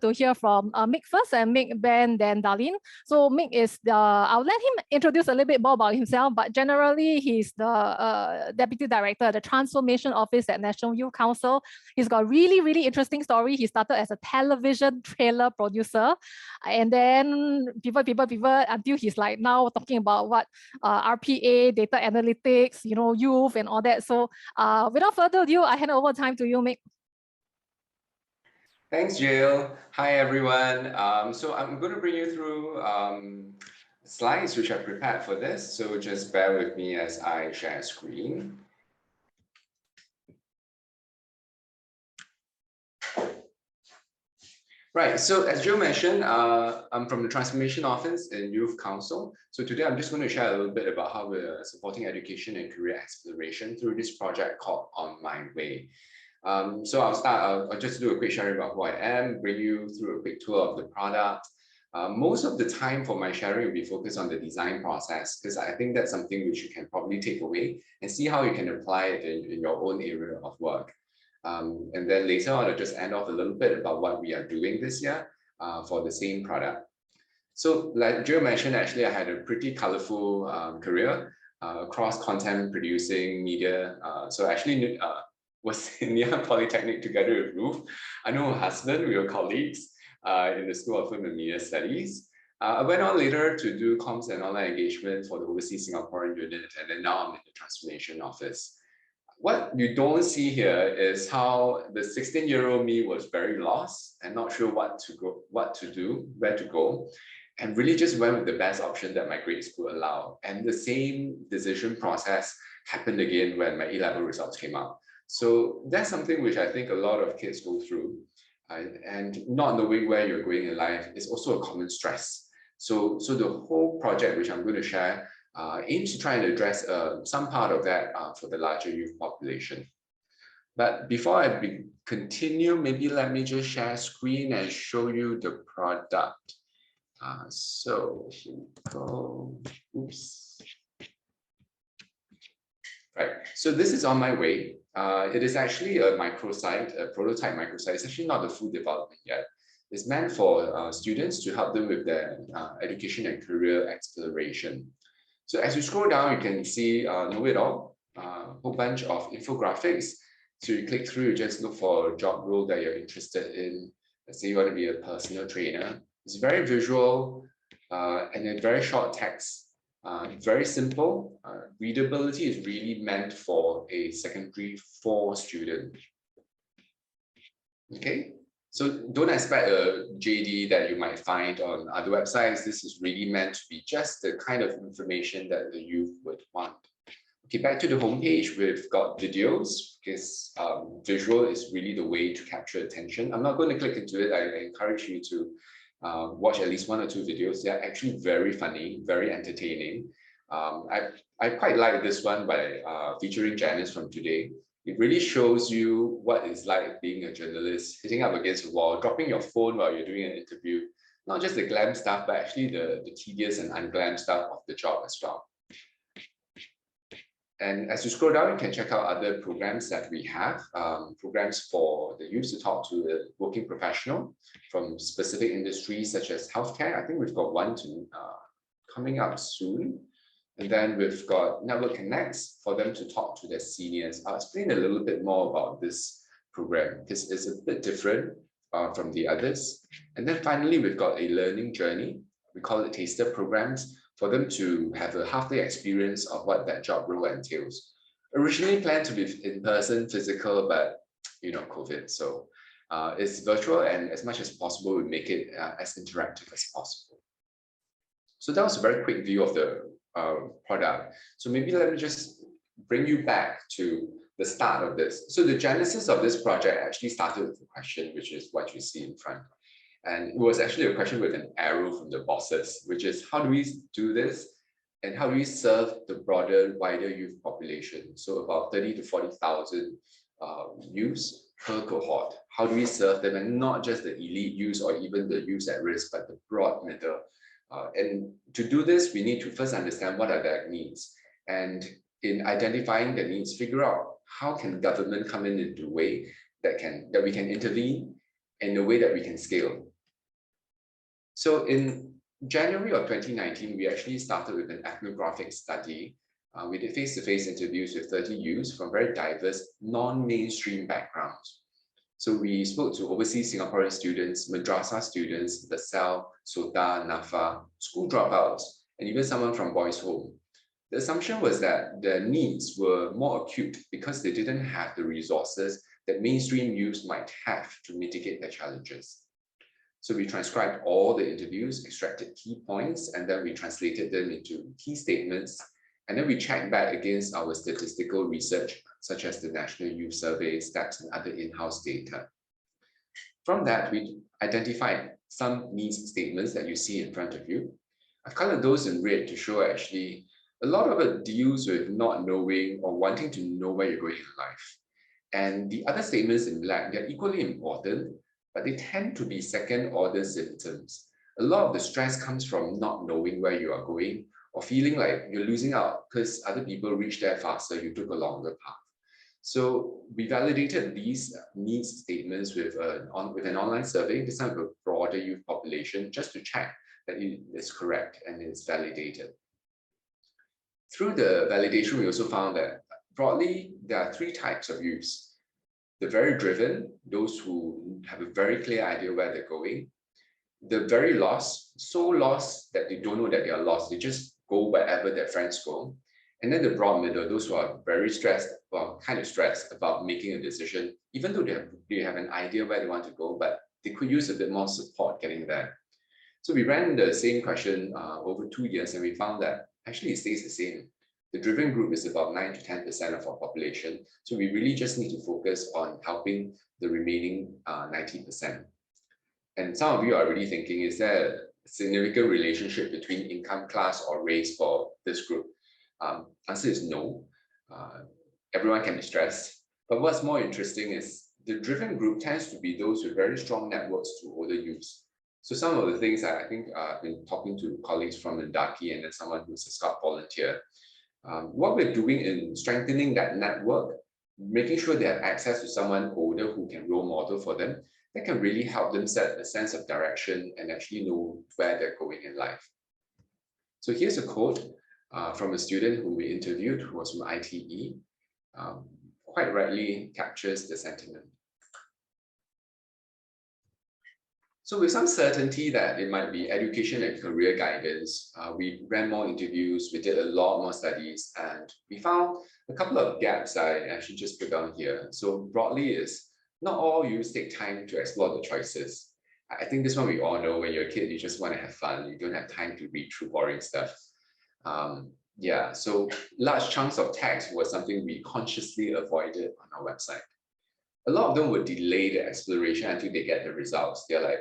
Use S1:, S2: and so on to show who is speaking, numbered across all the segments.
S1: to hear from Mick first, and Mick, Ben, then Darlene. So Mick is I'll let him introduce a little bit more about himself, but generally he's the Deputy Director at the Transformation Office at National Youth Council. He's got a really, really interesting story. He started as a television trailer producer, and then pivot, until he's like now talking about what RPA, data analytics, youth and all that. So without further ado, I hand over time to you, Mick.
S2: Thanks, Jill. Hi, everyone. So I'm going to bring you through slides which I prepared for this. So just bear with me as I share screen. Right, so as Jill mentioned, I'm from the Transformation Office in Youth Council. So today I'm just going to share a little bit about how we're supporting education and career exploration through this project called On My Way. So I'll just do a quick sharing about who I am, bring you through a quick tour of the product. Most of the time for my sharing will be focused on the design process, because I think that's something which you can probably take away and see how you can apply it in your own area of work. And then later on, I'll just end off a little bit about what we are doing this year for the same product. So like Jill mentioned, actually, I had a pretty colorful career across content producing, media. So actually was in Ngee Polytechnic together with Ruth. I know her husband, we were colleagues in the School of Film and Media Studies. I went on later to do comms and online engagement for the Overseas Singaporean unit, and then now I'm in the Transformation Office. What you don't see here is how the 16-year-old me was very lost and not sure what to do, where to go, and really just went with the best option that my grade school allowed. And the same decision process happened again when my A-level results came out. So that's something which I think a lot of kids go through, and not knowing where you're going in life is also a common stress. So the whole project, which I'm going to share, aims to try and address some part of that for the larger youth population. But before I continue, maybe let me just share screen and show you the product. So here we go. Oops. Right, so this is On My Way. It is actually a microsite, a prototype microsite. It's actually not the full development yet. It's meant for students to help them with their education and career exploration. So as you scroll down, you can see Know It All, a whole bunch of infographics. So you click through, you just look for a job role that you're interested in. Let's say you want to be a personal trainer. It's very visual and a very short text. Very simple. Readability is really meant for a secondary 4 student. Okay, so don't expect a JD that you might find on other websites. This is really meant to be just the kind of information that the youth would want. Okay, back to the homepage, we've got videos, because visual is really the way to capture attention. I'm not going to click into it. I encourage you to watch at least 1 or 2 videos. They're actually very funny, very entertaining. I quite like this one by featuring Janice from Today. It really shows you what it's like being a journalist, hitting up against a wall, dropping your phone while you're doing an interview. Not just the glam stuff, but actually the tedious and unglam stuff of the job as well. And as you scroll down, you can check out other programs that we have, programs for the youth to talk to a working professional from specific industries such as healthcare. I think we've got one coming up soon. And then we've got Network Connects for them to talk to their seniors. I'll explain a little bit more about this program because it's a bit different from the others. And then finally, we've got a learning journey. We call it taster programs, for them to have a half-day experience of what that job role entails. Originally planned to be in person, physical, but COVID. So it's virtual, and as much as possible, we make it as interactive as possible. So that was a very quick view of the product. So maybe let me just bring you back to the start of this. So the genesis of this project actually started with a question, which is what you see in front. And it was actually a question with an arrow from the bosses, which is how do we do this? And how do we serve the broader, wider youth population? So about 30 to 40,000 youths per cohort. How do we serve them? And not just the elite youths or even the youths at risk, but the broad middle. And to do this, we need to first understand what are their needs. And in identifying the needs, figure out how can government come in a way that we can intervene in a way that we can scale. So in January of 2019, we actually started with an ethnographic study. We did face-to-face interviews with 30 youths from very diverse, non-mainstream backgrounds. So we spoke to overseas Singaporean students, madrasah students, LaSalle, SOTA, NAFA, school dropouts, and even someone from boys' home. The assumption was that their needs were more acute because they didn't have the resources that mainstream youths might have to mitigate their challenges. So we transcribed all the interviews, extracted key points, and then we translated them into key statements. And then we checked back against our statistical research, such as the National Youth Survey, STEPS, and other in-house data. From that, we identified some needs statements that you see in front of you. I've colored those in red to show actually a lot of it deals with not knowing or wanting to know where you're going in life. And the other statements in black, they're equally important, but they tend to be second-order symptoms. A lot of the stress comes from not knowing where you are going or feeling like you're losing out because other people reached there faster, you took a longer path. So we validated these needs statements with an online survey, this time with a broader youth population, just to check that it is correct and it's validated. Through the validation, we also found that broadly, there are three types of youths. The very driven, those who have a very clear idea where they're going. The very lost, so lost that they don't know that they are lost. They just go wherever their friends go. And then the broad middle, those who are very stressed, well, kind of stressed about making a decision, even though they have an idea where they want to go, but they could use a bit more support getting there. So we ran the same question over 2 years, and we found that actually it stays the same. The driven group is about 9 to 10% of our population. So we really just need to focus on helping the remaining 90%. And some of you are already thinking, is there a significant relationship between income class or race for this group? Answer is no. Everyone can be stressed. But what's more interesting is the driven group tends to be those with very strong networks to older youths. So some of the things that I think I've been talking to colleagues from Mendaki and then someone who's a Scout volunteer, what we're doing in strengthening that network, making sure they have access to someone older who can role model for them, that can really help them set a sense of direction and actually know where they're going in life. So here's a quote from a student who we interviewed, who was from ITE, quite rightly captures the sentiment. So with some certainty that it might be education and career guidance, we ran more interviews, we did a lot more studies, and we found a couple of gaps I actually just put down here. So broadly is, not all youths take time to explore the choices. I think this one we all know, when you're a kid, you just want to have fun. You don't have time to read through boring stuff. Yeah, so large chunks of text was something we consciously avoided on our website. A lot of them would delay the exploration until they get the results. They're like,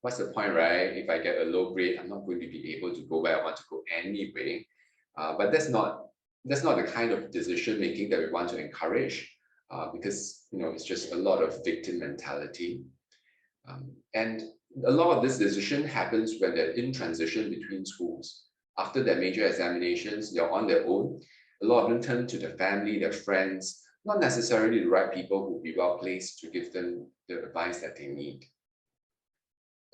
S2: what's the point, right? If I get a low grade, I'm not going to be able to go where I want to go anyway. But that's not the kind of decision making that we want to encourage, because it's just a lot of victim mentality. And a lot of this decision happens when they're in transition between schools. After their major examinations, they're on their own. A lot of them turn to their family, their friends, not necessarily the right people who will be well placed to give them the advice that they need.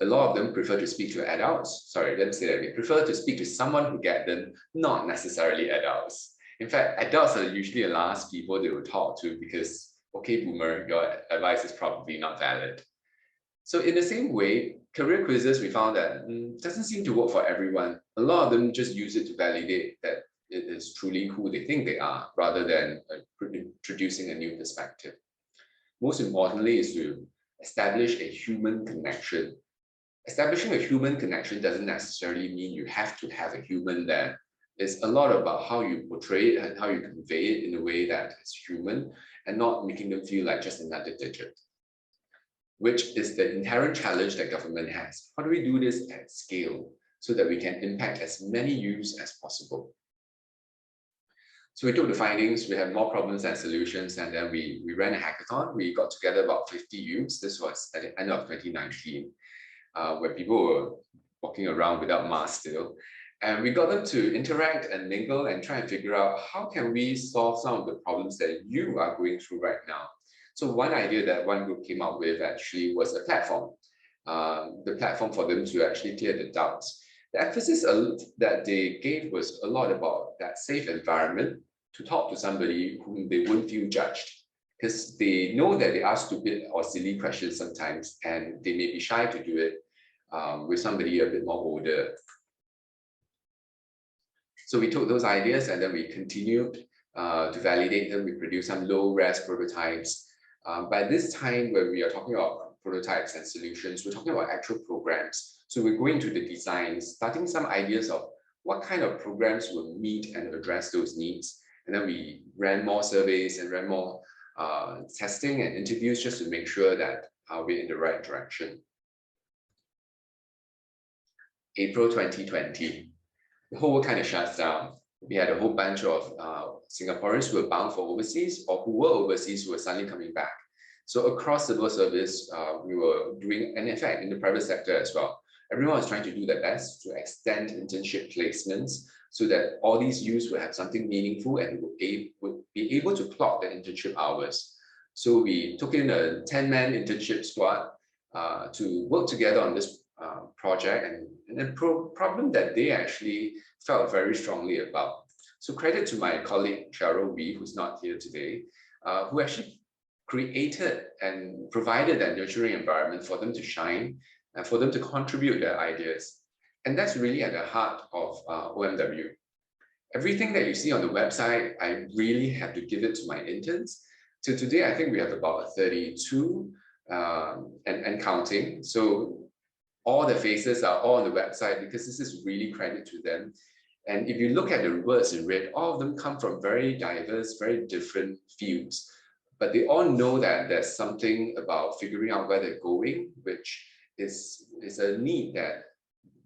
S2: A lot of them prefer to speak to adults. Sorry, let me say that again. Prefer to speak to someone who gets them, not necessarily adults. In fact, adults are usually the last people they will talk to because, okay, boomer, your advice is probably not valid. So in the same way, career quizzes, we found that doesn't seem to work for everyone. A lot of them just use it to validate that it is truly who they think they are, rather than introducing a new perspective. Most importantly is to establish a human connection. Establishing a human connection doesn't necessarily mean you have to have a human there. It's a lot about how you portray it and how you convey it in a way that is human and not making them feel like just another digit, which is the inherent challenge that government has. How do we do this at scale so that we can impact as many youths as possible? So we took the findings, we had more problems than solutions, and then we ran a hackathon. We got together about 50 youths. This was at the end of 2019, where people were walking around without masks still. And we got them to interact and mingle and try and figure out how can we solve some of the problems that you are going through right now. So one idea that one group came up with actually was a platform. the platform for them to actually clear the doubts. The emphasis that they gave was a lot about that safe environment to talk to somebody whom they wouldn't feel judged, because they know that they ask stupid or silly questions sometimes, and they may be shy to do it with somebody a bit more older. So we took those ideas and then we continued to validate them. We produced some low-res prototypes. By this time, when we are talking about prototypes and solutions, we're talking about actual programs. So we're going to the designs, starting some ideas of what kind of programs will meet and address those needs. And then we ran more surveys and ran more testing and interviews just to make sure that we're in the right direction. April 2020, the whole world kind of shuts down. We had a whole bunch of Singaporeans who were bound for overseas or who were overseas who were suddenly coming back. So across civil service, we were doing, and in fact, in the private sector as well, everyone was trying to do their best to extend internship placements so that all these youths would have something meaningful and would be able to clock the internship hours. So we took in a 10-man internship squad to work together on this project and a problem that they actually felt very strongly about. So credit to my colleague Cheryl Wee, who's not here today, who actually created and provided that nurturing environment for them to shine and for them to contribute their ideas. And that's really at the heart of OMW. Everything that you see on the website, I really have to give it to my interns. So today, I think we have about 32 and counting. So all the faces are all on the website because this is really credit to them. And if you look at the words in red, all of them come from very diverse, very different fields. But they all know that there's something about figuring out where they're going, which is a need that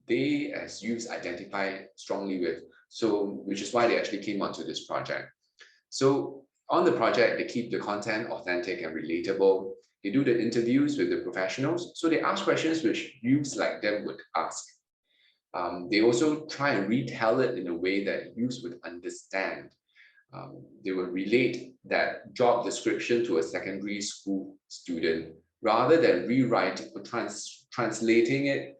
S2: they as youths identify strongly with. So, which is why they actually came onto this project. So on the project, they keep the content authentic and relatable. They do the interviews with the professionals. So they ask questions which youths like them would ask. They also try and retell it in a way that youths would understand. They would relate that job description to a secondary school student rather than rewriting or translating it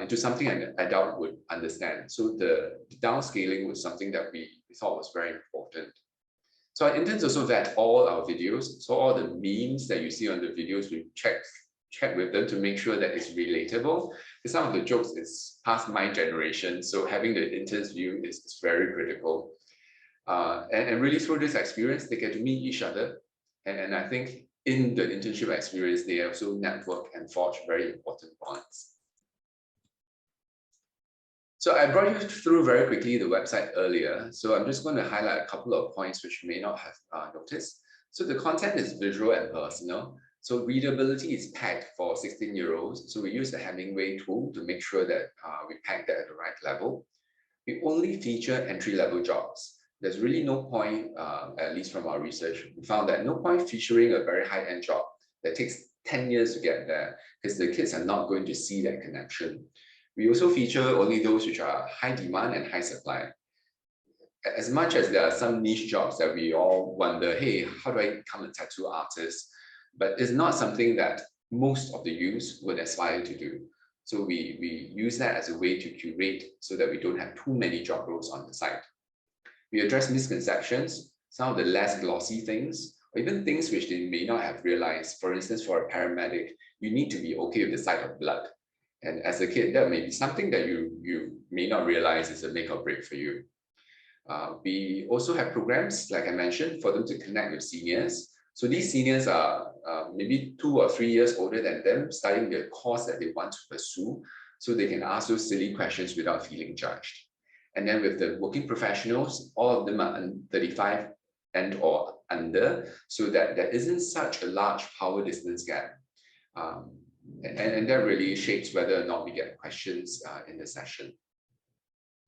S2: into something an adult would understand. So the downscaling was something that we thought was very important. So our interns also vet all our videos. So all the memes that you see on the videos, we check with them to make sure that it's relatable. Because some of the jokes is past my generation, so having the interns view is very critical. And really through this experience, they get to meet each other. And I think in the internship experience, they also network and forge very important bonds. So I brought you through very quickly the website earlier. So I'm just going to highlight a couple of points which you may not have noticed. So the content is visual and personal. So readability is packed for 16-year-olds. So we use the Hemingway tool to make sure that we pack that at the right level. We only feature entry-level jobs. There's really no point, at least from our research, we found that no point featuring a very high-end job that takes 10 years to get there because the kids are not going to see that connection. We also feature only those which are high demand and high supply. As much as there are some niche jobs that we all wonder, hey, how do I become a tattoo artist? But it's not something that most of the youths would aspire to do. So we use that as a way to curate so that we don't have too many job roles on the site. We address misconceptions, some of the less glossy things, or even things which they may not have realized. For instance, for a paramedic, you need to be okay with the sight of blood. And as a kid, that may be something that you may not realize is a make or break for you. We also have programs, like I mentioned, for them to connect with seniors. So these seniors are maybe 2 or 3 years older than them, studying the course that they want to pursue, so they can ask those silly questions without feeling judged. And then with the working professionals, all of them are 35 and or under, so that there isn't such a large power distance gap. And that really shapes whether or not we get questions in the session.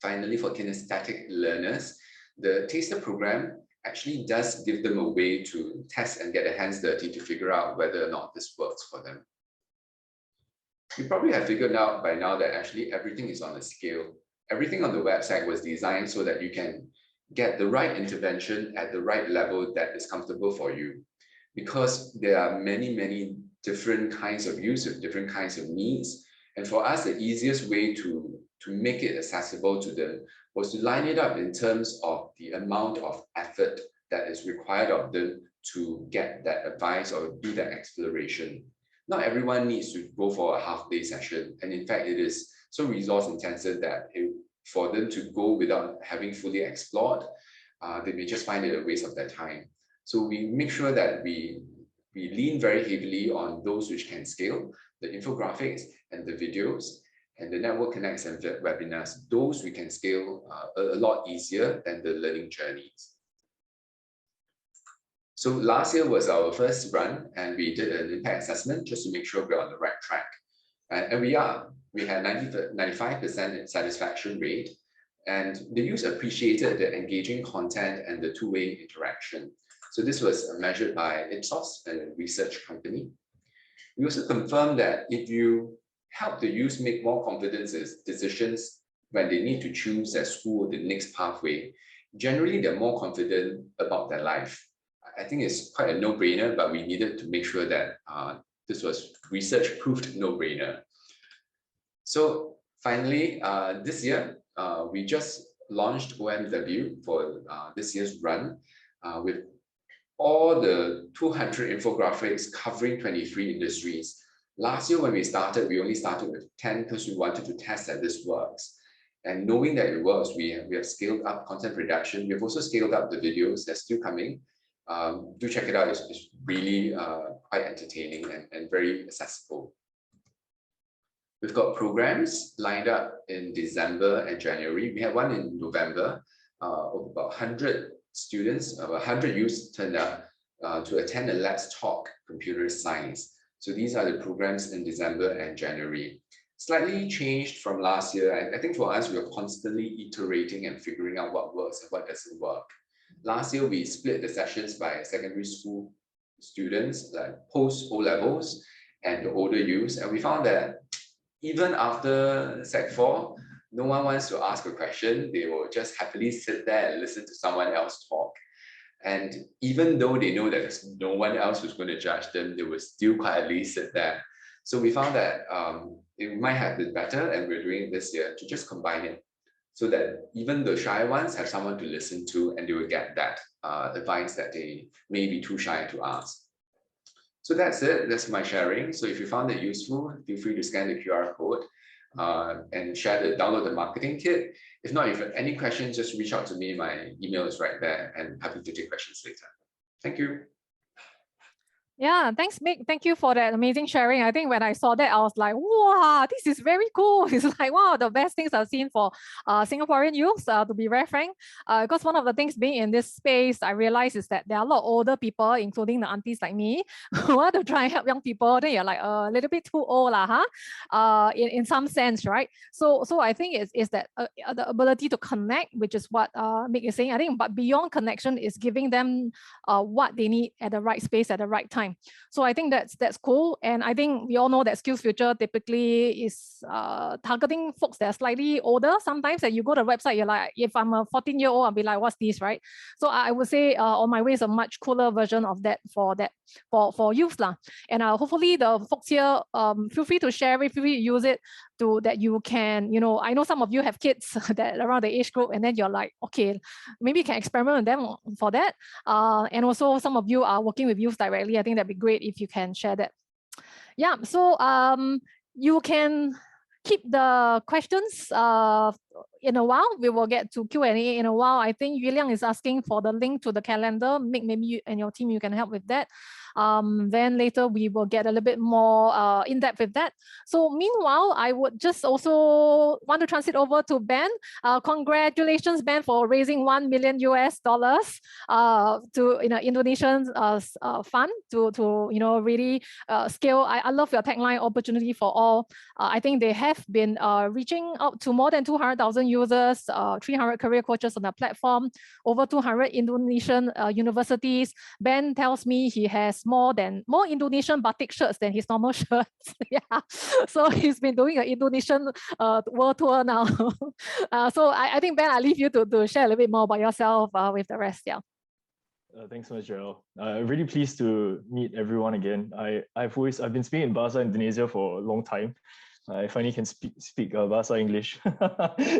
S2: Finally, for kinesthetic learners, the taster program actually does give them a way to test and get their hands dirty to figure out whether or not this works for them. You probably have figured out by now that actually everything is on a scale. Everything on the website was designed so that you can get the right intervention at the right level that is comfortable for you. Because there are many different kinds of use, with different kinds of needs. And for us, the easiest way to make it accessible to them was to line it up in terms of the amount of effort that is required of them to get that advice or do that exploration. Not everyone needs to go for a half-day session. And in fact, it is so resource intensive that for them to go without having fully explored, they may just find it a waste of their time. So we make sure that we lean very heavily on those which can scale, the infographics and the videos, and the network connects and webinars. Those we can scale a lot easier than the learning journeys. So last year was our first run, and we did an impact assessment just to make sure we're on the right track. And we are. We had 95% satisfaction rate, and the youth appreciated the engaging content and the two-way interaction. So this was measured by Ipsos, a research company. We also confirmed that if you help the youth make more confident decisions when they need to choose their school or the next pathway, generally they're more confident about their life. I think it's quite a no-brainer, but we needed to make sure that this was research-proved no-brainer. So finally, this year, we just launched OMW for this year's run with all the 200 infographics covering 23 industries. Last year when we started, we only started with 10 because we wanted to test that this works. And knowing that it works, we have scaled up content production. We've also scaled up the videos. They're still coming. Do check it out. It's really quite entertaining and very accessible. We've got programs lined up in December and January. We had one in November of about 100 students, 100 youths turned up to attend a Let's Talk Computer Science. So these are the programs in December and January. Slightly changed from last year. I think for us, we are constantly iterating and figuring out what works and what doesn't work. Last year, we split the sessions by secondary school students, like post O-levels and the older youths. And we found that even after Sec 4, no one wants to ask a question. They will just happily sit there and listen to someone else talk. And even though they know that there's no one else who's going to judge them, they will still quietly sit there. So we found that it might have been better, and we're doing it this year, to just combine it so that even the shy ones have someone to listen to, and they will get that advice that they may be too shy to ask. So that's it. That's my sharing. So if you found it useful, feel free to scan the QR code and download the marketing kit. If not, if you have any questions, just reach out to me. My email is right there, and happy to take questions later. Thank you.
S1: Yeah, thanks, Mick. Thank you for that amazing sharing. I think when I saw that, I was like, wow, this is very cool. It's like, wow, the best things I've seen for Singaporean youth, to be very frank. Because one of the things being in this space, I realized is that there are a lot of older people, including the aunties like me, who want to try and help young people. Then you're like a little bit too old, in some sense, right? So I think it's that the ability to connect, which is what Mick is saying. I think, but beyond connection is giving them what they need at the right space at the right time. So I think that's cool. And I think we all know that SkillsFuture typically is targeting folks that are slightly older. Sometimes that you go to the website, you're like, if I'm a 14-year-old, I'll be like, what's this, right? So I would say On My Way is a much cooler version of that for youth lah. And hopefully the folks here, feel free to share it, feel free to use it to that you can, I know some of you have kids that around the age group, and then you're like, okay, maybe you can experiment with them for that. And also some of you are working with youth directly. I think that'd be great if you can share that. Yeah, so you can keep the questions in a while. We will get to Q&A in a while. I think Yu Liang is asking for the link to the calendar. Maybe you and your team, you can help with that. Then later we will get a little bit more in depth with that. So meanwhile, I would just also want to transit over to Ben. Congratulations, Ben, for raising $1 million to Indonesian fund to really scale. I love your tagline, opportunity for all. I think they have been reaching out to more than 200,000 users, 300 career coaches on the platform, over 200 Indonesian universities. Ben tells me he has more Indonesian batik shirts than his normal shirts. Yeah, so he's been doing an Indonesian world tour now. So I think Ben, I leave you to share a little bit more about yourself with the rest. Yeah.
S3: Thanks so much, Gerald. I'm really pleased to meet everyone again. I've been speaking in Bahasa Indonesia for a long time. I finally can speak Bahasa English.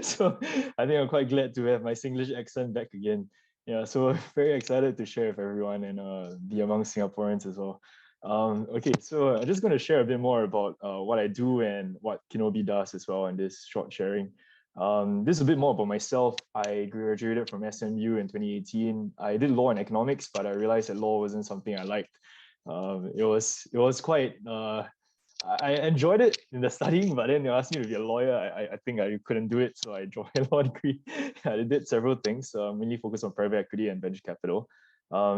S3: So I think I'm quite glad to have my Singlish accent back again. Yeah, so very excited to share with everyone and be among Singaporeans as well. Okay, so I'm just going to share a bit more about what I do and what Kinobi does as well in this short sharing. This is a bit more about myself. I graduated from SMU in 2018. I did law and economics, but I realized that law wasn't something I liked. It was quite I enjoyed it in the studying, but then they asked me to be a lawyer. I think I couldn't do it, so I joined a law degree. I did several things, mainly focused on private equity and venture capital.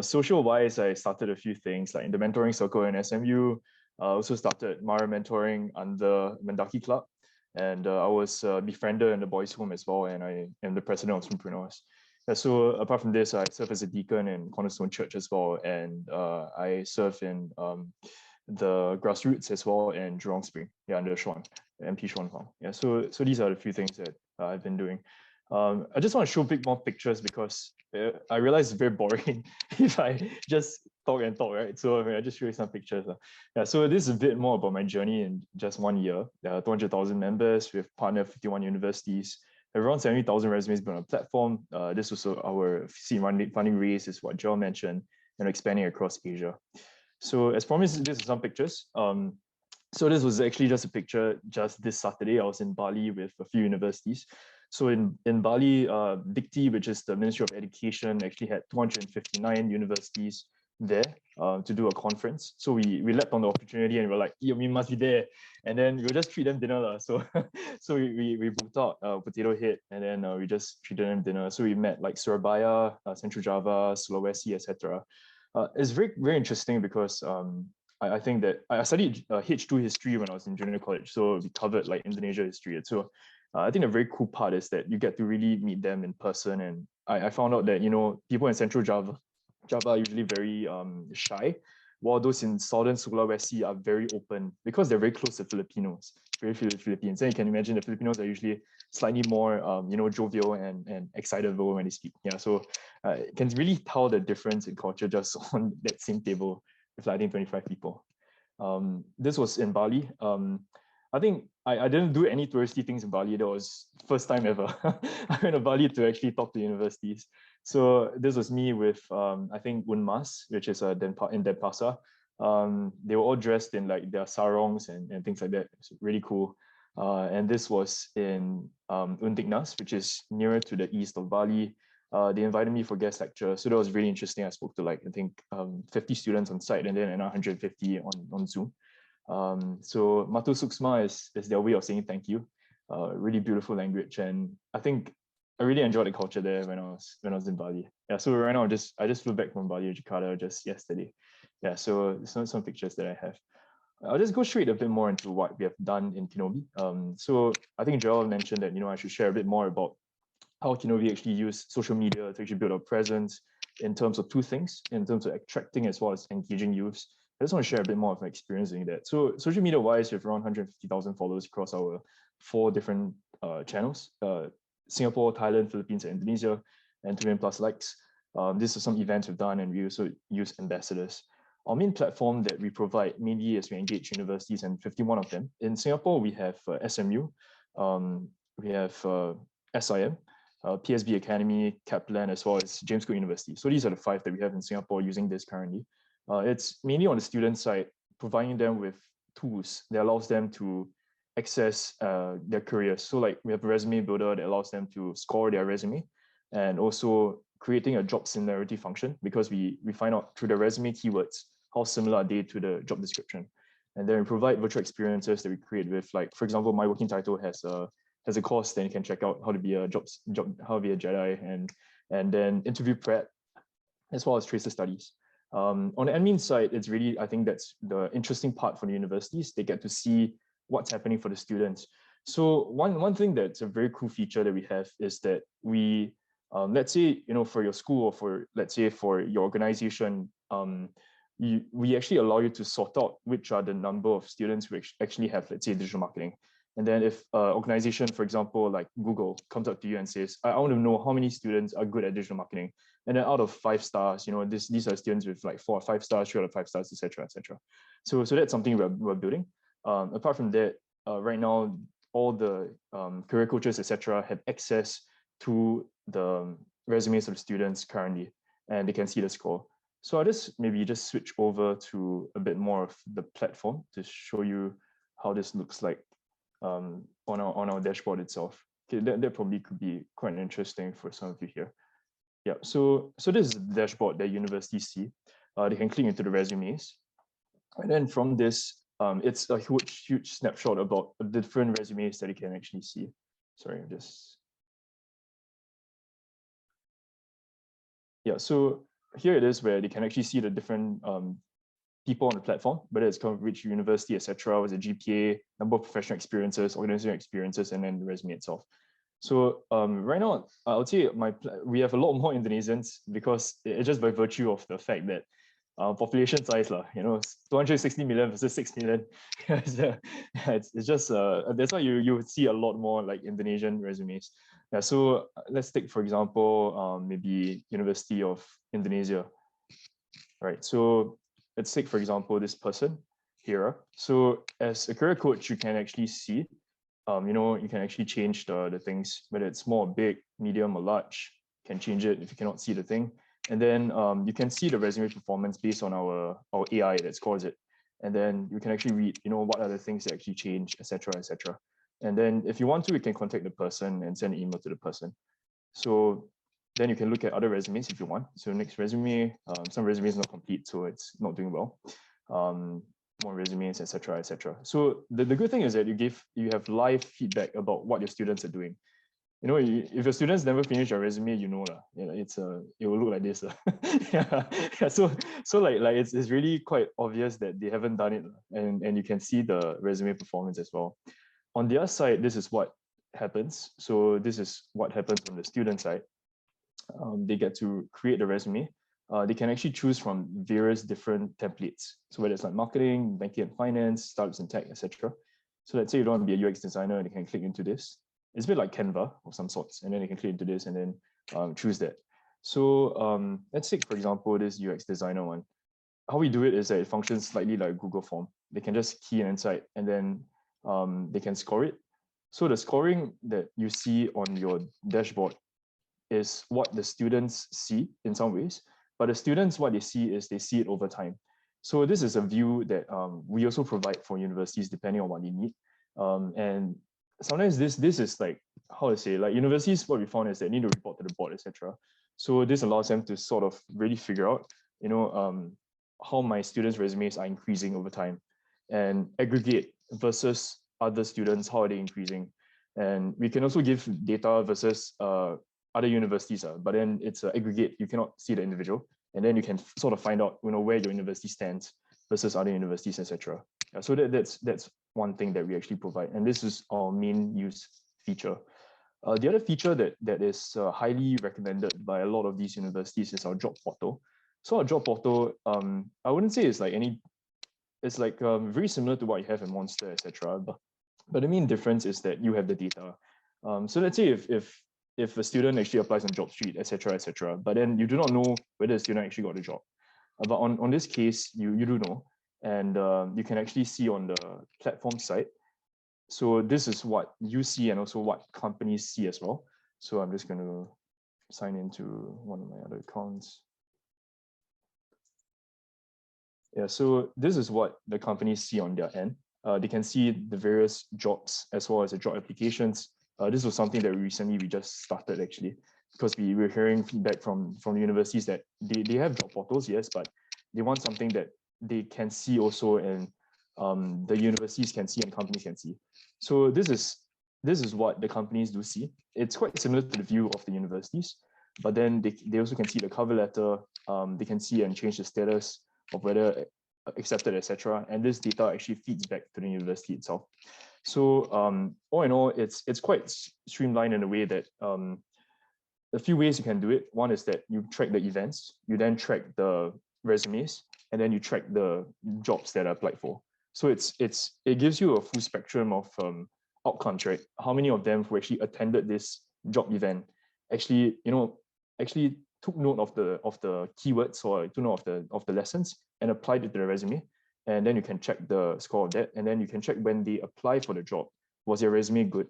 S3: Social wise, I started a few things like in the mentoring circle in SMU. I also started Mara mentoring under Mendaki Club, and I was befriended in the boys' home as well, and I am the president of Swimmpreneurs. Yeah, so apart from this, I serve as a deacon in Cornerstone Church as well, and I serve in the grassroots as well in Jurong Spring, yeah, under Sean, MP Sean Huang. Yeah, so these are the few things that I've been doing. I just want to show a bit more pictures because I realize it's very boring if I just talk and talk, right? So I just show you some pictures. Yeah, so this is a bit more about my journey in just 1 year. There are 200,000 members. We've partnered 51 universities. Around 70,000 resumes been on a platform. This was our seed funding raise, is what Joe mentioned, and expanding across Asia. So as promised, this is some pictures. So this was actually just a picture just this Saturday. I was in Bali with a few universities. So in Bali, Dikti, which is the Ministry of Education, actually had 259 universities there to do a conference. So we leapt on the opportunity and we were like, yeah, we must be there. And then we'll just treat them dinner. So so we booked out Potato Head, and then we just treated them dinner. So we met like Surabaya, Central Java, Sulawesi, etc. It's very, very interesting because I think that I studied H2 history when I was in junior college. So we covered like Indonesia history. So I think the very cool part is that you get to really meet them in person. And I found out that, you know, people in Central Java are usually very shy, while those in Southern Sulawesi are very open because they're very close to Filipinos, very few Philippines. And you can imagine the Filipinos are usually slightly more, you know, jovial and excitable when they speak. Yeah, so you can really tell the difference in culture just on that same table with, I think, 25 people. This was in Bali. I think I didn't do any touristy things in Bali. That was first time ever. I went to Bali to actually talk to universities. So this was me with, I think, Unmas, which is in Denpasar. They were all dressed in like their sarongs and things like that. It's really cool. And this was in Untiknas, which is nearer to the east of Bali. They invited me for guest lecture. So that was really interesting. I spoke to like, I think 50 students on site and then another 150 on Zoom. So Matu Suksma is their way of saying thank you. Really beautiful language. And I think I really enjoyed the culture there when I was in Bali. Yeah, so right now I just flew back from Bali to Jakarta just yesterday. Yeah, so some pictures that I have. I'll just go straight a bit more into what we have done in Kinobi. So I think Joel mentioned that, you know, I should share a bit more about how Kinobi actually use social media to actually build our presence in terms of two things, in terms of attracting as well as engaging youths. I just want to share a bit more of my experience doing that. So social media wise, we have around 150,000 followers across our 4 different channels, Singapore, Thailand, Philippines, and Indonesia, and 2 million plus likes. These are some events we've done, and we also use ambassadors. Our main platform that we provide mainly is we engage universities, and 51 of them. In Singapore, we have SMU, we have SIM, PSB Academy, Kaplan, as well as James Cook University. So these are the 5 that we have in Singapore using this currently. It's mainly on the student side, providing them with tools that allows them to access their careers. So like we have a resume builder that allows them to score their resume, and also creating a job similarity function, because we find out through the resume keywords how similar are they to the job description. And then we provide virtual experiences that we create with, like, for example, my working title has a course, then you can check out how to be a how to be a Jedi, and then interview prep, as well as tracer studies. On the admin side, it's really, I think that's the interesting part for the universities. They get to see what's happening for the students. So one thing that's a very cool feature that we have is that we, let's say, you know, for your school or for, let's say, for your organization, we actually allow you to sort out which are the number of students who actually have, let's say, digital marketing. And then if an organization, for example, like Google comes up to you and says, I want to know how many students are good at digital marketing. And then out of 5 stars, these are students with like 4 or 5 stars, 3 out of 5 stars, etc., etc. So that's something we're building. Apart from that, right now, all the career coaches, etc., have access to the resumes of the students currently, and they can see the score. So I'll maybe just switch over to a bit more of the platform to show you how this looks like on our dashboard itself. Okay, that probably could be quite interesting for some of you here. Yeah, so this is the dashboard that universities see. They can click into the resumes, and then from this, it's a huge snapshot about the different resumes that you can actually see. Sorry, yeah, so here it is where they can actually see the different people on the platform, whether it's come from which university, etc., was a GPA, number of professional experiences, organizational experiences, and then the resume itself. So right now, I would say we have a lot more Indonesians because it's just by virtue of the fact that population size, 260 million versus 6 million. it's just that's why you would see a lot more like Indonesian resumes. Yeah, so let's take, for example, maybe University of Indonesia. Right. So let's take, for example, this person here. So as a career coach, you can actually see, you can actually change the things, whether it's small, big, medium, or large. You can change it if you cannot see the thing. And then you can see the resume performance based on our AI that scores it. And then you can actually read, what are the things that actually change, etc., etc. And then if you want to, you can contact the person and send an email to the person. So then you can look at other resumes if you want. So next resume, some resumes not complete, so it's not doing well. More resumes, etc., etc. So the good thing is that you have live feedback about what your students are doing. If your students never finish your resume, it will look like this. Yeah. So like it's really quite obvious that they haven't done it, and you can see the resume performance as well. On the other side, this is what happens. So this is what happens on the student side. They get to create a resume. They can actually choose from various different templates. So whether it's like marketing, banking and finance, startups and tech, etc. So let's say you don't want to be a UX designer, and you can click into this. It's a bit like Canva of some sorts, and then you can click into this and then choose that. So let's take, for example, this UX designer one. How we do it is that it functions slightly like a Google form. They can just key in inside, and then they can score it. So the scoring that you see on your dashboard is what the students see in some ways, but the students, what they see is they see it over time. So this is a view that we also provide for universities depending on what they need. And sometimes this is like, how to say, like universities, what we found is they need to report to the board, etc. So this allows them to sort of really figure out, how my students' resumes are increasing over time, and aggregate versus other students, how are they increasing? And we can also give data versus other universities, but then it's an aggregate. You cannot see the individual, and then you can sort of find out, where your university stands versus other universities, etc. So that's one thing that we actually provide, and this is our main use feature. The other feature that is highly recommended by a lot of these universities is our job portal. So our job portal, I wouldn't say it's like it's like very similar to what you have in Monster, etc. But the main difference is that you have the data. So let's say if a student actually applies on JobStreet, etc., etc., but then you do not know whether the student actually got a job. But on this case, you do know, and you can actually see on the platform site. So this is what you see and also what companies see as well. So I'm just going to sign into one of my other accounts. Yeah, so this is what the companies see on their end. They can see the various jobs as well as the job applications. This was something that we just started actually, because we were hearing feedback from the universities that they have job portals, yes, but they want something that they can see also, and the universities can see and companies can see. So this is what the companies do see. It's quite similar to the view of the universities, but then they also can see the cover letter. They can see and change the status of whether accepted, etc. And this data actually feeds back to the university itself. So all in all, it's quite streamlined in a way that a few ways you can do it. One is that you track the events, you then track the resumes, and then you track the jobs that are applied for. So it gives you a full spectrum of outcomes, right? How many of them who actually attended this job event actually, actually took note of the keywords or took note of the lessons and applied it to the resume. And then you can check the score of that. And then you can check when they apply for the job, was their resume good?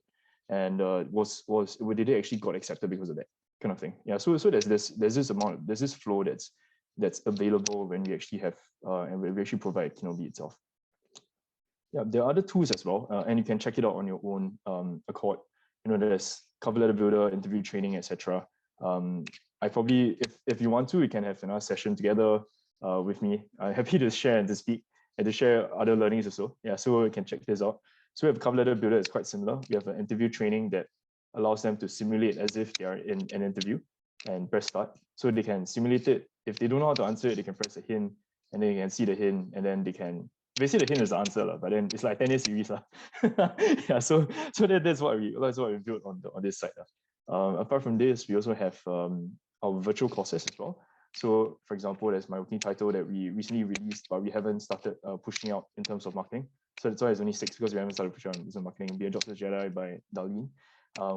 S3: And did they actually got accepted because of that kind of thing? Yeah. So there's this flow that's available when we actually have and we actually provide Kinobi itself. Yeah, there are other tools as well, and you can check it out on your own accord. There's cover letter builder, interview training, etc. I probably, if you want to, we can have another session together with me. I'm happy to share and to speak and to share other learnings also. Yeah, so we can check this out. So we have a cover letter builder. It's quite similar. We have an interview training that allows them to simulate as if they are in an interview and press start. So they can simulate it. If they don't know how to answer it, they can press a hint and then you can see the hint and then they can basically the hint is the answer, but then it's like 10-year series. Yeah, so that's what we built on this site. Apart from this, we also have our virtual courses as well. So for example, there's my working title that we recently released, but we haven't started pushing out in terms of marketing. So that's why it's only 6 because we haven't started pushing out business marketing. Be a Job Search Jedi by Darlene.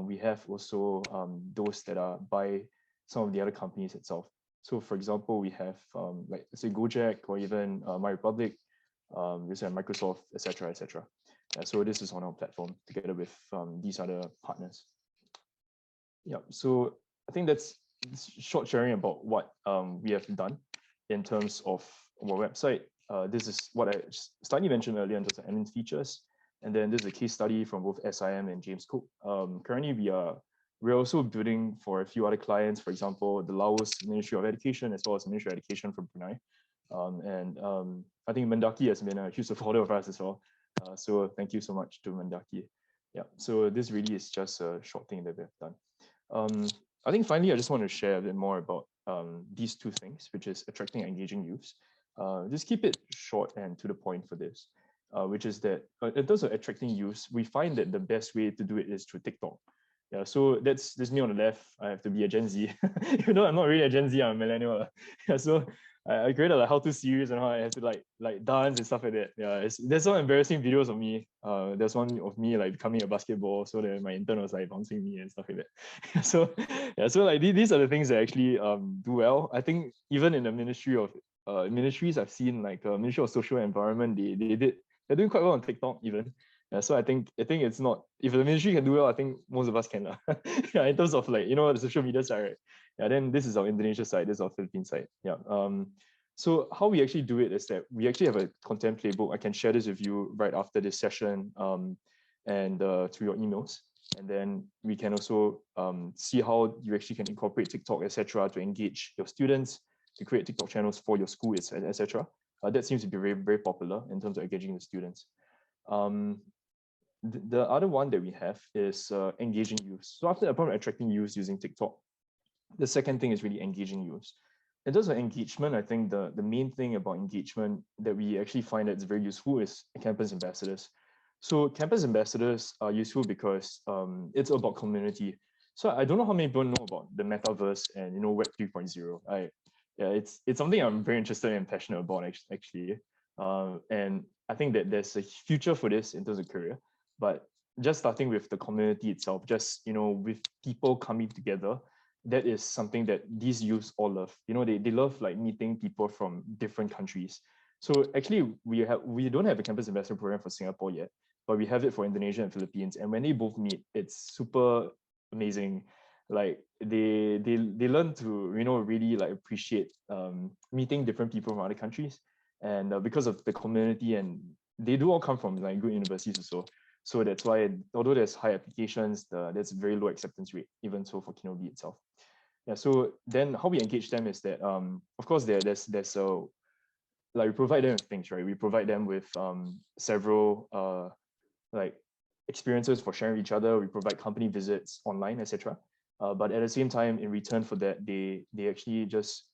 S3: We have also those that are by some of the other companies itself. So for example, we have like let's say Gojek or even MyRepublic, we also have Microsoft, etc., etc. So this is on our platform together with these other partners. Yeah, so I think that's short sharing about what we have done in terms of our website. This is what I slightly mentioned earlier in terms of admin features. And then this is a case study from both SIM and James Cook. Currently, we're also building for a few other clients, for example, the Laos Ministry of Education, as well as the Ministry of Education from Brunei. I think Mendaki has been a huge supporter of us as well. So thank you so much to Mendaki. Yeah, so this really is just a short thing that we have done. I think finally, I just want to share a bit more about these two things, which is attracting and engaging youths. Just keep it short and to the point for this, which is that in terms of attracting youths, we find that the best way to do it is through TikTok. Yeah, so that's me on the left. I have to be a Gen Z. Even though I'm not really a Gen Z, I'm a millennial. Yeah, so I created like how-to series and how I have to like dance and stuff like that. Yeah, there's some embarrassing videos of me. There's one of me like becoming a basketball, so that my intern was like bouncing me and stuff like that. So yeah, so like these are the things that actually do well. I think even in the Ministry of ministries, I've seen like Ministry of Social Environment, they're doing quite well on TikTok even. Yeah, so I think it's not, if the ministry can do well, I think most of us can. Yeah, in terms of like, the social media side, right? Yeah, then this is our Indonesia side, this is our Philippines side. Yeah. So how we actually do it is that we actually have a content playbook. I can share this with you right after this session and through your emails. And then we can also see how you actually can incorporate TikTok, etc., to engage your students, to create TikTok channels for your school, etc. That seems to be very, very popular in terms of engaging the students. The other one that we have is engaging youth. So after attracting youth using TikTok, the second thing is really engaging youth. In terms of engagement, I think the main thing about engagement that we actually find that's very useful is campus ambassadors. So campus ambassadors are useful because it's about community. So I don't know how many people know about the metaverse and Web 3.0. Yeah, it's something I'm very interested and passionate about actually. And I think that there's a future for this in terms of career. But just starting with the community itself, just with people coming together, that is something that these youths all love. They love like meeting people from different countries. So actually, we don't have a campus ambassador program for Singapore yet, but we have it for Indonesia and Philippines. And when they both meet, it's super amazing. Like they learn to really like appreciate meeting different people from other countries, and because of the community, and they do all come from like good universities also. So that's why, although there's high applications, there's very low acceptance rate, even so for Kinobi itself. Yeah. So then how we engage them is that, of course, there's like we provide them with things, right? We provide them with several like experiences for sharing each other. We provide company visits online, etc. But at the same time, in return for that, they actually just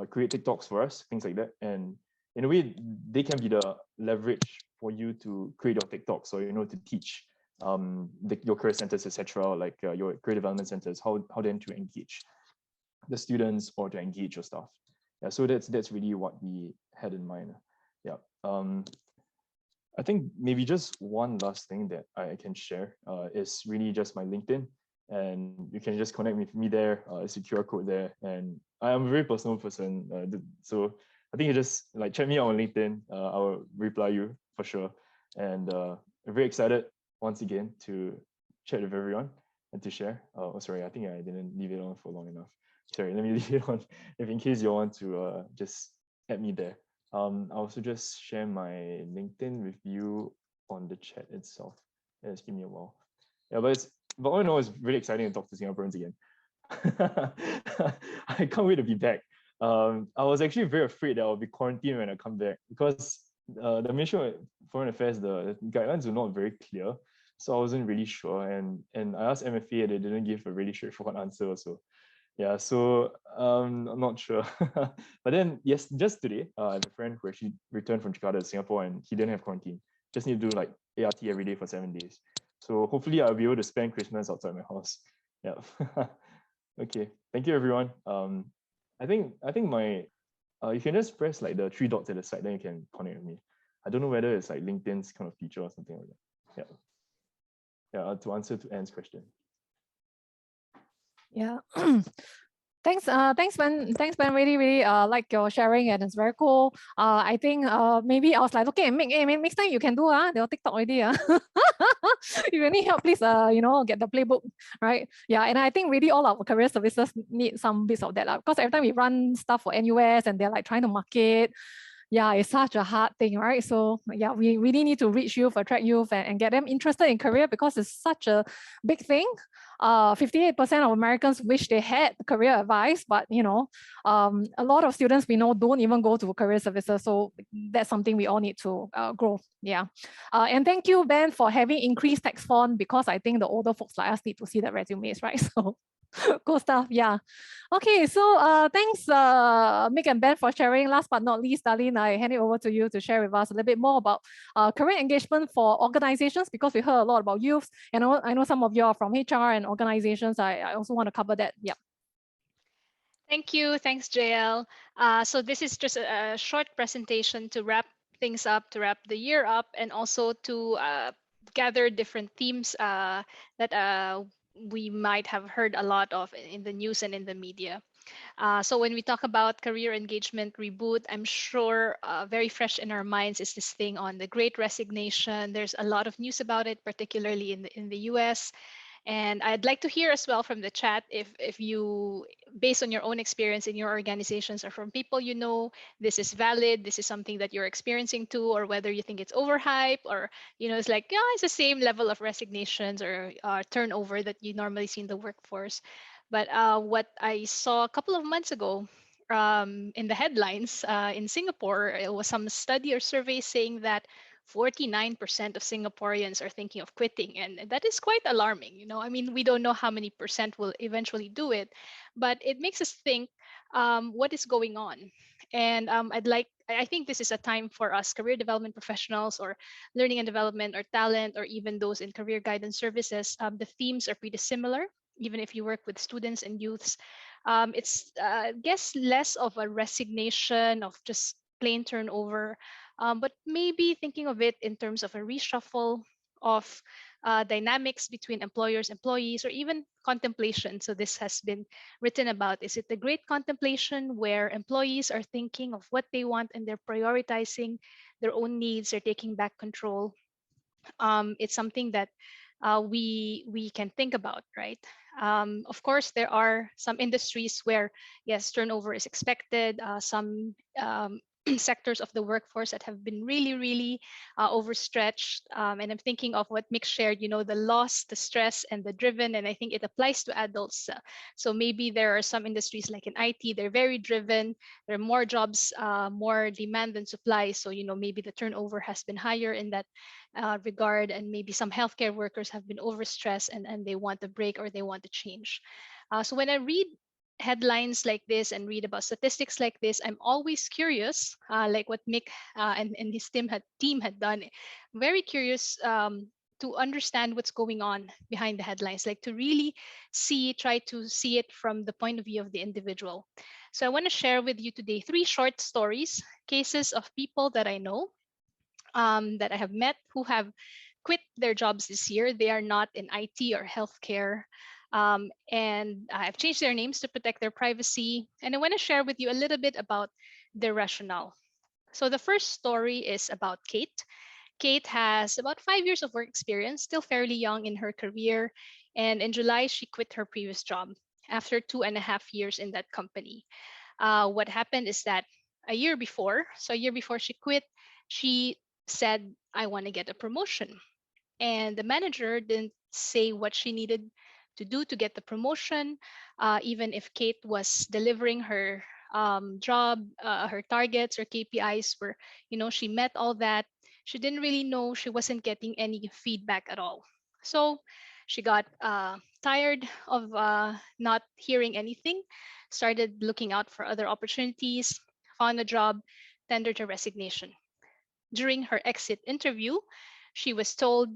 S3: create TikToks for us, things like that. And in a way, they can be the leverage for you to create your TikToks, or to teach your career centers, etc., like your career development centers, how then to engage the students or to engage your staff. Yeah, so that's really what we had in mind. Yeah. I think maybe just one last thing that I can share is really just my LinkedIn, and you can just connect with me there. It's a QR code there, and I am a very personal person, so I think you just like check me out on LinkedIn. I will reply you for sure, and I'm very excited once again to chat with everyone and to share. Oh, sorry, I think I didn't leave it on for long enough. Sorry, let me leave it on if in case you want to just add me there. I'll also just share my LinkedIn with you on the chat itself. Yeah, just give me a while. Yeah, but all in all, it's really exciting to talk to Singaporeans again. I can't wait to be back. I was actually very afraid that I'll be quarantined when I come back because the Ministry of Foreign Affairs, the guidelines were not very clear. So I wasn't really sure. And I asked MFA, they didn't give a really straightforward answer also. Yeah, so I'm not sure. But then, yes, just today, I have a friend who actually returned from Jakarta to Singapore and he didn't have quarantine. Just need to do like ART every day for 7 days. So hopefully I'll be able to spend Christmas outside my house. Yeah. Okay, thank you everyone. I think my you can just press like the 3 dots at the side, then you can connect with me. I don't know whether it's like LinkedIn's kind of feature or something like that. Yeah. Yeah, to answer to Anne's question.
S1: Yeah. Thanks, Ben. Thanks, Ben. Really, like your sharing, and it's very cool. I think maybe I was like, okay, next time you can do they'll TikTok already If you need help, please get the playbook, right? Yeah, and I think really all our career services need some bits of that because every time we run stuff for NUS and they're like trying to market. Yeah, it's such a hard thing, right? So yeah, we really need to reach youth, attract youth, and get them interested in career because it's such a big thing. 58% of Americans wish they had career advice, but a lot of students we know don't even go to career services. So that's something we all need to grow. Yeah, and thank you, Ben, for having increased text font because I think the older folks like us need to see the resumes, right? So cool stuff. Yeah. Okay. So thanks, Mick and Ben, for sharing. Last but not least, Darlene, I hand it over to you to share with us a little bit more about career engagement for organizations because we heard a lot about youth, and I know some of you are from HR and organizations. I also want to cover that. Yeah.
S4: Thank you. Thanks, JL. So this is just a short presentation to wrap things up, to wrap the year up, and also to gather different themes that we might have heard a lot of in the news and in the media. So when we talk about career engagement reboot, I'm sure very fresh in our minds is this thing on the Great Resignation. There's a lot of news about it, particularly in the US. And I'd like to hear as well from the chat if you, based on your own experience in your organizations or from people you know, this is valid, this is something that you're experiencing too, or whether you think it's overhyped or, it's like, yeah, it's the same level of resignations or turnover that you normally see in the workforce. But what I saw a couple of months ago in the headlines in Singapore, it was some study or survey saying that 49% of Singaporeans are thinking of quitting. And that is quite alarming. I mean, we don't know how many percent will eventually do it, but it makes us think what is going on. And I think this is a time for us career development professionals or learning and development or talent or even those in career guidance services. The themes are pretty similar, even if you work with students and youths. It's, I guess, less of a resignation of just plain turnover, but maybe thinking of it in terms of a reshuffle of dynamics between employers, employees, or even contemplation. So this has been written about. Is it the great contemplation where employees are thinking of what they want and they're prioritizing their own needs, they're taking back control? It's something that we can think about, right? Of course, there are some industries where, yes, turnover is expected. Some sectors of the workforce that have been really overstretched. And I'm thinking of what Mick shared, the loss, the stress, and the driven. And I think it applies to adults. So maybe there are some industries like in IT, they're very driven. There are more jobs, more demand than supply. So, maybe the turnover has been higher in that regard, and maybe some healthcare workers have been overstressed and they want a break or they want to change. So when I read headlines like this and read about statistics like this, I'm always curious, like what Mick and his team had done. Very curious to understand what's going on behind the headlines, like to really try to see it from the point of view of the individual. So I want to share with you today 3 short stories, cases of people that I know that I have met who have quit their jobs this year. They are not in IT or healthcare. And I've changed their names to protect their privacy. And I want to share with you a little bit about their rationale. So the first story is about Kate. Kate has about 5 years of work experience, still fairly young in her career. And in July, she quit her previous job after 2.5 years in that company. What happened is that a year before she quit, she said, I want to get a promotion. And the manager didn't say what she needed to do to get the promotion, even if Kate was delivering her job, her targets or KPIs were, she met all that. She didn't really know, she wasn't getting any feedback at all. So she got tired of not hearing anything, started looking out for other opportunities, found a job, tendered her resignation. During her exit interview, she was told,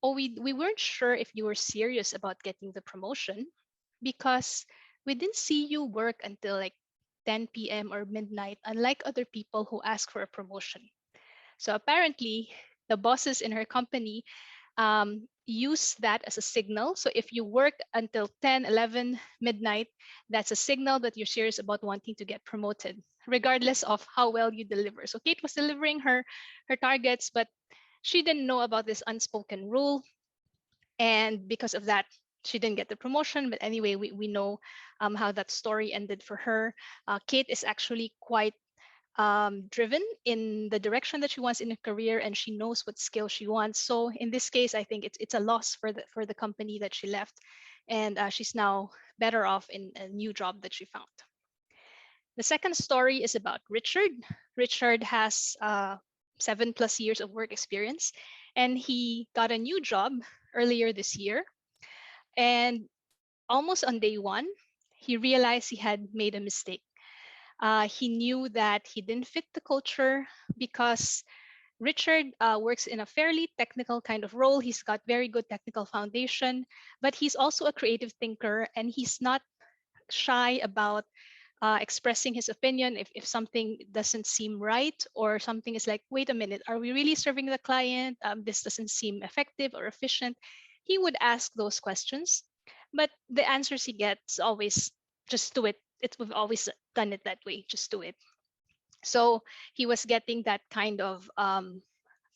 S4: oh, we weren't sure if you were serious about getting the promotion because we didn't see you work until like 10 p.m. or midnight, unlike other people who ask for a promotion. So apparently, the bosses in her company use that as a signal. So if you work until 10, 11, midnight, that's a signal that you're serious about wanting to get promoted, regardless of how well you deliver. So Kate was delivering her targets, but she didn't know about this unspoken rule. And because of that, she didn't get the promotion. But anyway, we know how that story ended for her. Kate is actually quite driven in the direction that she wants in her career, and she knows what skill she wants. So in this case, I think it's a loss for the company that she left, and she's now better off in a new job that she found. The second story is about Richard. Richard has 7+ years of work experience, and he got a new job earlier this year. And almost on day one, he realized he had made a mistake. He knew that he didn't fit the culture because Richard works in a fairly technical kind of role. He's got very good technical foundation, but he's also a creative thinker, and he's not shy about expressing his opinion if something doesn't seem right, or something is like, wait a minute, are we really serving the client? This doesn't seem effective or efficient. He would ask those questions, but the answers he gets always, just do it. We've always done it that way, just do it. So he was getting that kind of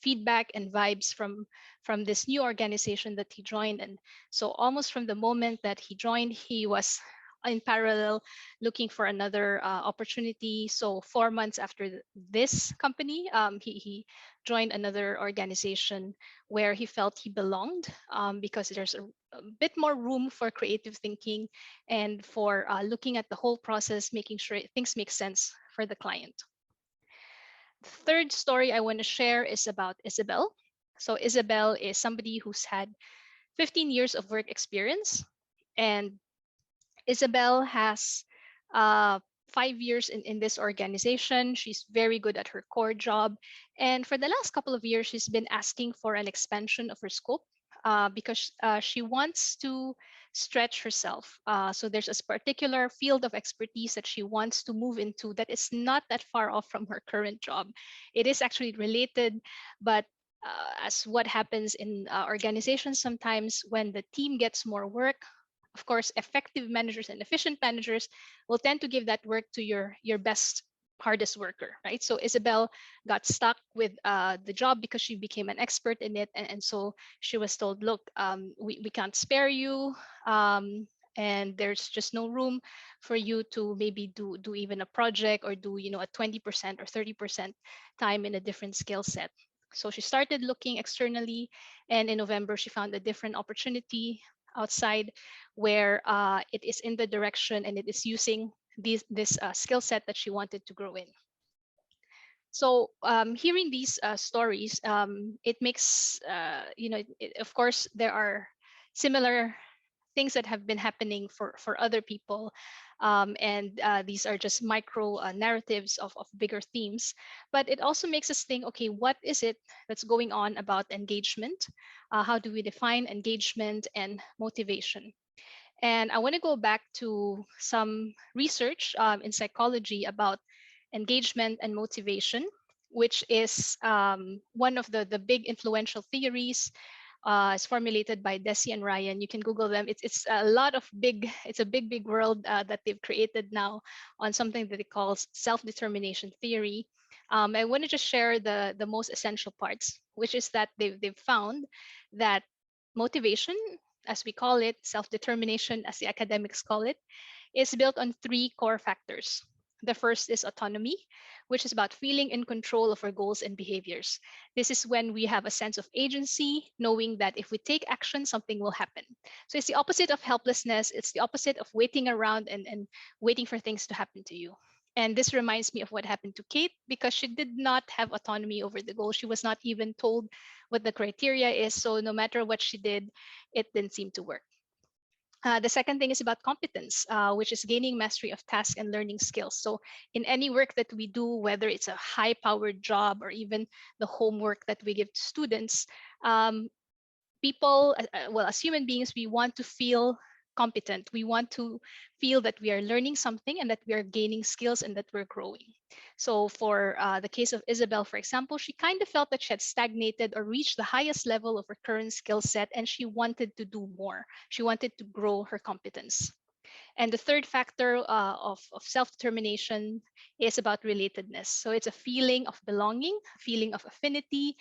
S4: feedback and vibes from this new organization that he joined. And so almost from the moment that he joined, he was in parallel looking for another opportunity. So 4 months after this company, he joined another organization where he felt he belonged, because there's a bit more room for creative thinking and for looking at the whole process, making sure things make sense for the client. The third story I want to share is about Isabel. So Isabel is somebody who's had 15 years of work experience, and Isabel has 5 years in this organization. She's very good at her core job. And for the last couple of years, she's been asking for an expansion of her scope because she wants to stretch herself. So there's a particular field of expertise that she wants to move into that is not that far off from her current job. It is actually related, but as what happens in organizations sometimes, when the team gets more work, of course, effective managers and efficient managers will tend to give that work to your best, hardest worker, right? So Isabel got stuck with the job because she became an expert in it, and so she was told, look, we can't spare you, and there's just no room for you to maybe do even a project, or do a 20% or 30% time in a different skill set. So she started looking externally, and in November she found a different opportunity outside where it is in the direction and it is using this skill set that she wanted to grow in. So hearing these stories, it makes, of course, there are similar things that have been happening for other people. And these are just micro narratives of bigger themes. But it also makes us think, okay, what is it that's going on about engagement? How do we define engagement and motivation? And I want to go back to some research in psychology about engagement and motivation. which is one of the big influential theories. It's formulated by Desi and Ryan. You can Google them. It's a lot of big. It's a big world that they've created now on something that they call self-determination theory. I want to just share the most essential parts, which is that they've found that motivation, as we call it, self-determination, as the academics call it, is built on three core factors. The first is autonomy, which is about feeling in control of our goals and behaviors. This is when we have a sense of agency, knowing that if we take action, something will happen. So it's the opposite of helplessness. It's the opposite of waiting around and waiting for things to happen to you. And this reminds me of what happened to Kate because she did not have autonomy over the goal. She was not even told what the criteria is. So no matter what she did, it didn't seem to work. The second thing is about competence, which is gaining mastery of task and learning skills. So in any work that we do, whether it's a high-powered job or even the homework that we give to students, people, well, as human beings, we want to feel competent. We want to feel that we are learning something and that we are gaining skills and that we're growing. So for the case of Isabel, for example, she kind of felt that she had stagnated or reached the highest level of her current skill set and she wanted to do more. She wanted to grow her competence. And the third factor of self-determination is about relatedness. So it's a feeling of belonging, a feeling of affinity,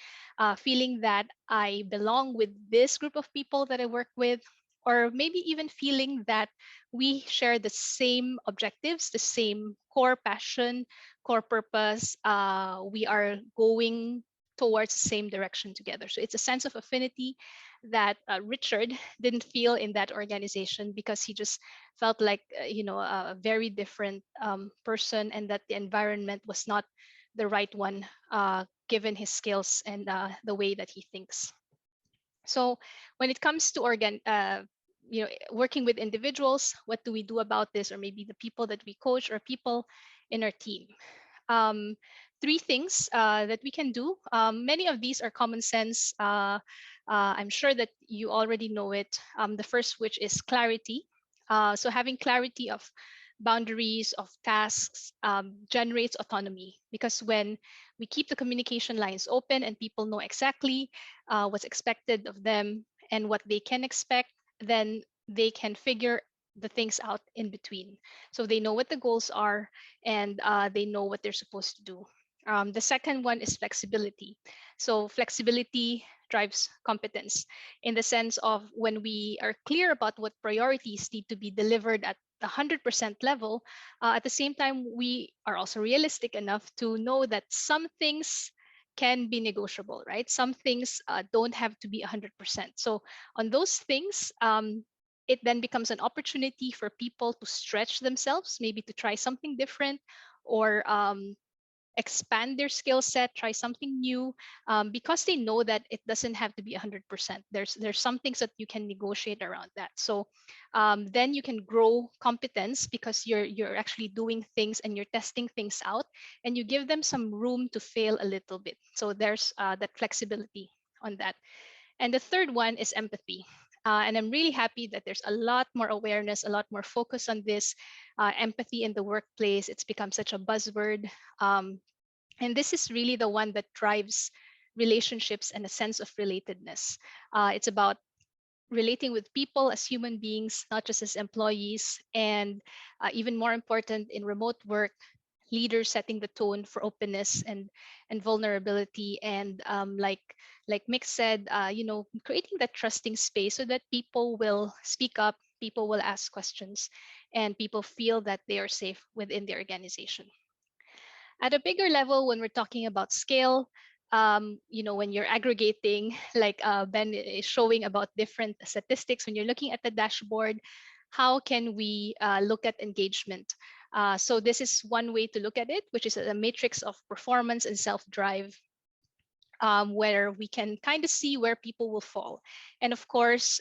S4: feeling that I belong with this group of people that I work with, or maybe even feeling that we share the same objectives, the same core passion, core purpose. We are going towards the same direction together. So it's a sense of affinity that Richard didn't feel in that organization because he just felt like a very different person and that the environment was not the right one given his skills and the way that he thinks. So when it comes to working with individuals, what do we do about this, or maybe the people that we coach or people in our team? Three things that we can do. Many of these are common sense. I'm sure that you already know it. The first, which is clarity. So having clarity of boundaries of tasks generates autonomy, because when we keep the communication lines open and people know exactly what's expected of them and what they can expect, then they can figure the things out in between. So they know what the goals are and they know what they're supposed to do. The second one is flexibility. So flexibility drives competence in the sense of when we are clear about what priorities need to be delivered at the 100% level, at the same time, we are also realistic enough to know that some things can be negotiable, right? Some things don't have to be 100%. So on those things, it then becomes an opportunity for people to stretch themselves, maybe to try something different or expand their skill set, try something new, because they know that it doesn't have to be 100%. There's some things that you can negotiate around that. So then you can grow competence because you're actually doing things and you're testing things out, and you give them some room to fail a little bit. So there's that flexibility on that. And the third one is empathy. And I'm really happy that there's a lot more awareness, a lot more focus on this empathy in the workplace. It's become such a buzzword. And this is really the one that drives relationships and a sense of relatedness. It's about relating with people as human beings, not just as employees. And even more important in remote work, leaders setting the tone for openness and vulnerability, and like Mick said, creating that trusting space so that people will speak up, people will ask questions, and people feel that they are safe within the organization. At a bigger level, when we're talking about scale, when you're aggregating, like Ben is showing about different statistics, when you're looking at the dashboard, how can we look at engagement? So this is one way to look at it, which is a matrix of performance and self-drive, where we can kind of see where people will fall. And of course,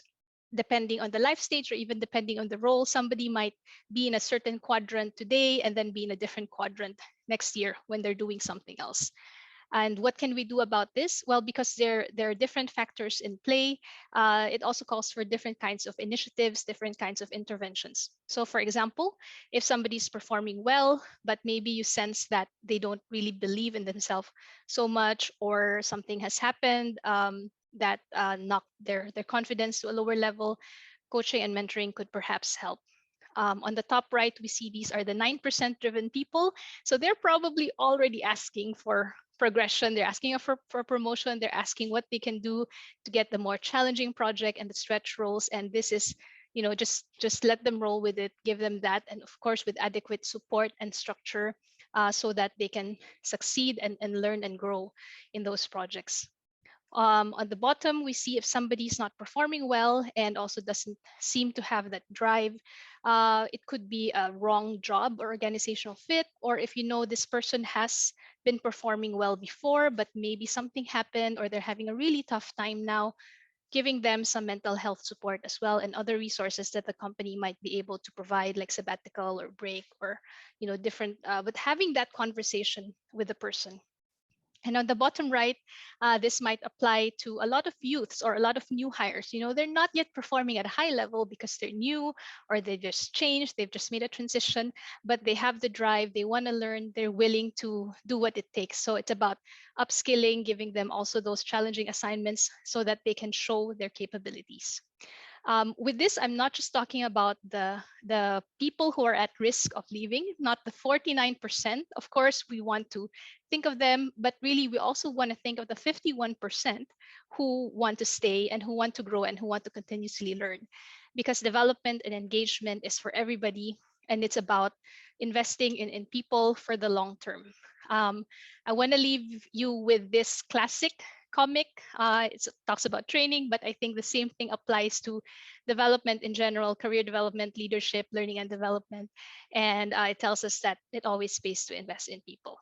S4: depending on the life stage or even depending on the role, somebody might be in a certain quadrant today and then be in a different quadrant next year when they're doing something else. And what can we do about this? Well, because there are different factors in play, it also calls for different kinds of initiatives, different kinds of interventions. So for example, if somebody's performing well, but maybe you sense that they don't really believe in themselves so much, or something has happened that knocked their confidence to a lower level, coaching and mentoring could perhaps help. On the top right, we see these are the 9% driven people. So they're probably already asking for progression. They're asking for promotion. They're asking what they can do to get the more challenging project and the stretch roles. And this is, just let them roll with it, give them that. And of course, with adequate support and structure so that they can succeed and learn and grow in those projects. On the bottom, we see if somebody's not performing well and also doesn't seem to have that drive. It could be a wrong job or organizational fit, or if you know this person has been performing well before, but maybe something happened or they're having a really tough time now, giving them some mental health support as well and other resources that the company might be able to provide, like sabbatical or break or different, but having that conversation with the person. And on the bottom right, this might apply to a lot of youths or a lot of new hires. They're not yet performing at a high level because they're new or they just changed, they've just made a transition, but they have the drive, they want to learn, they're willing to do what it takes. So it's about upskilling, giving them also those challenging assignments so that they can show their capabilities. With this, I'm not just talking about the people who are at risk of leaving, not the 49%. Of course, we want to think of them, but really we also want to think of the 51% who want to stay and who want to grow and who want to continuously learn. Because development and engagement is for everybody, and it's about investing in people for the long term. I want to leave you with this classic comic. It talks about training, but I think the same thing applies to development in general, career development, leadership, learning and development. And it tells us that it always pays to invest in people.